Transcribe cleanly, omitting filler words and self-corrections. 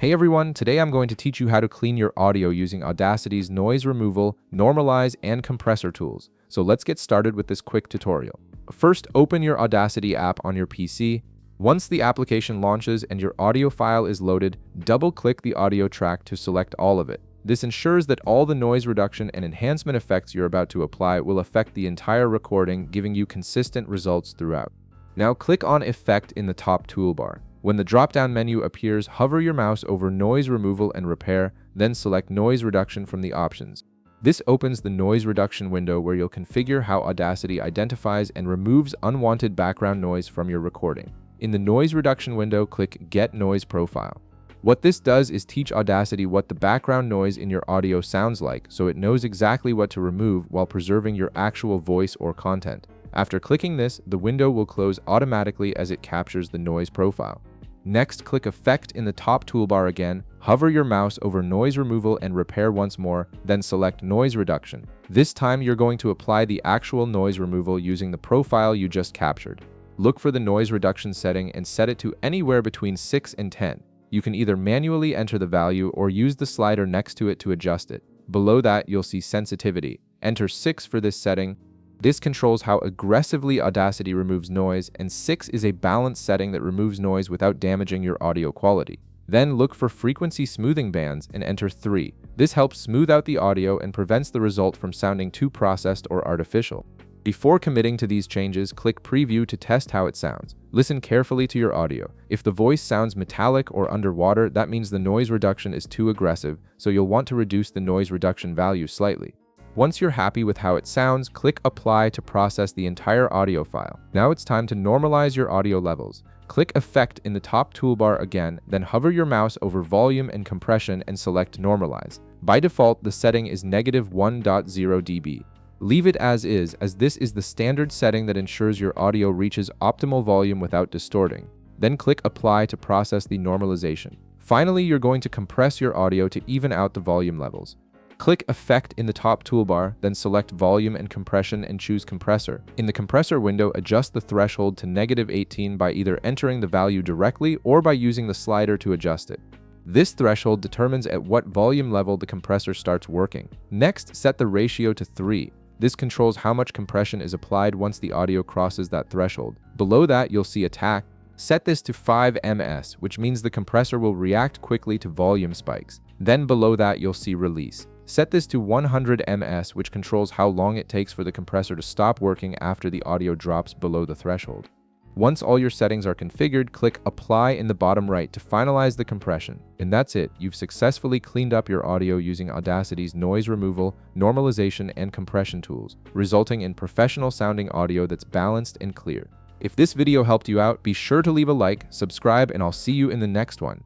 Hey everyone, today I'm going to teach you how to clean your audio using Audacity's noise removal, normalize, and compressor tools. So let's get started with this quick tutorial. First, open your Audacity app on your PC. Once the application launches and your audio file is loaded, double-click the audio track to select all of it. This ensures that all the noise reduction and enhancement effects you're about to apply will affect the entire recording, giving you consistent results throughout. Now click on Effect in the top toolbar. When the drop-down menu appears, hover your mouse over Noise Removal and Repair, then select Noise Reduction from the options. This opens the noise reduction window where you'll configure how Audacity identifies and removes unwanted background noise from your recording. In the noise reduction window, click Get Noise Profile. What this does is teach Audacity what the background noise in your audio sounds like, so it knows exactly what to remove while preserving your actual voice or content. After clicking this, the window will close automatically as it captures the noise profile. Next, click Effect in the top toolbar again, hover your mouse over Noise Removal and Repair once more, then select Noise Reduction. This time you're going to apply the actual noise removal using the profile you just captured. Look for the noise reduction setting and set it to anywhere between 6 and 10. You can either manually enter the value or use the slider next to it to adjust it. Below that, you'll see Sensitivity. Enter 6 for this setting. This controls how aggressively Audacity removes noise, and 6 is a balanced setting that removes noise without damaging your audio quality. Then look for frequency smoothing bands and enter 3. This helps smooth out the audio and prevents the result from sounding too processed or artificial. Before committing to these changes, click Preview to test how it sounds. Listen carefully to your audio. If the voice sounds metallic or underwater, that means the noise reduction is too aggressive, so you'll want to reduce the noise reduction value slightly. Once you're happy with how it sounds, click Apply to process the entire audio file. Now it's time to normalize your audio levels. Click Effect in the top toolbar again, then hover your mouse over Volume and Compression and select Normalize. By default, the setting is -1.0 dB. Leave it as is, as this is the standard setting that ensures your audio reaches optimal volume without distorting. Then click Apply to process the normalization. Finally, you're going to compress your audio to even out the volume levels. Click Effect in the top toolbar, then select Volume and Compression and choose Compressor. In the Compressor window, adjust the threshold to -18 by either entering the value directly or by using the slider to adjust it. This threshold determines at what volume level the compressor starts working. Next, set the ratio to 3. This controls how much compression is applied once the audio crosses that threshold. Below that, you'll see Attack. Set this to 5 ms, which means the compressor will react quickly to volume spikes. Then below that, you'll see Release. Set this to 100 ms, which controls how long it takes for the compressor to stop working after the audio drops below the threshold. Once all your settings are configured, click Apply in the bottom right to finalize the compression. And that's it. You've successfully cleaned up your audio using Audacity's noise removal, normalization, and compression tools, resulting in professional-sounding audio that's balanced and clear. If this video helped you out, be sure to leave a like, subscribe, and I'll see you in the next one.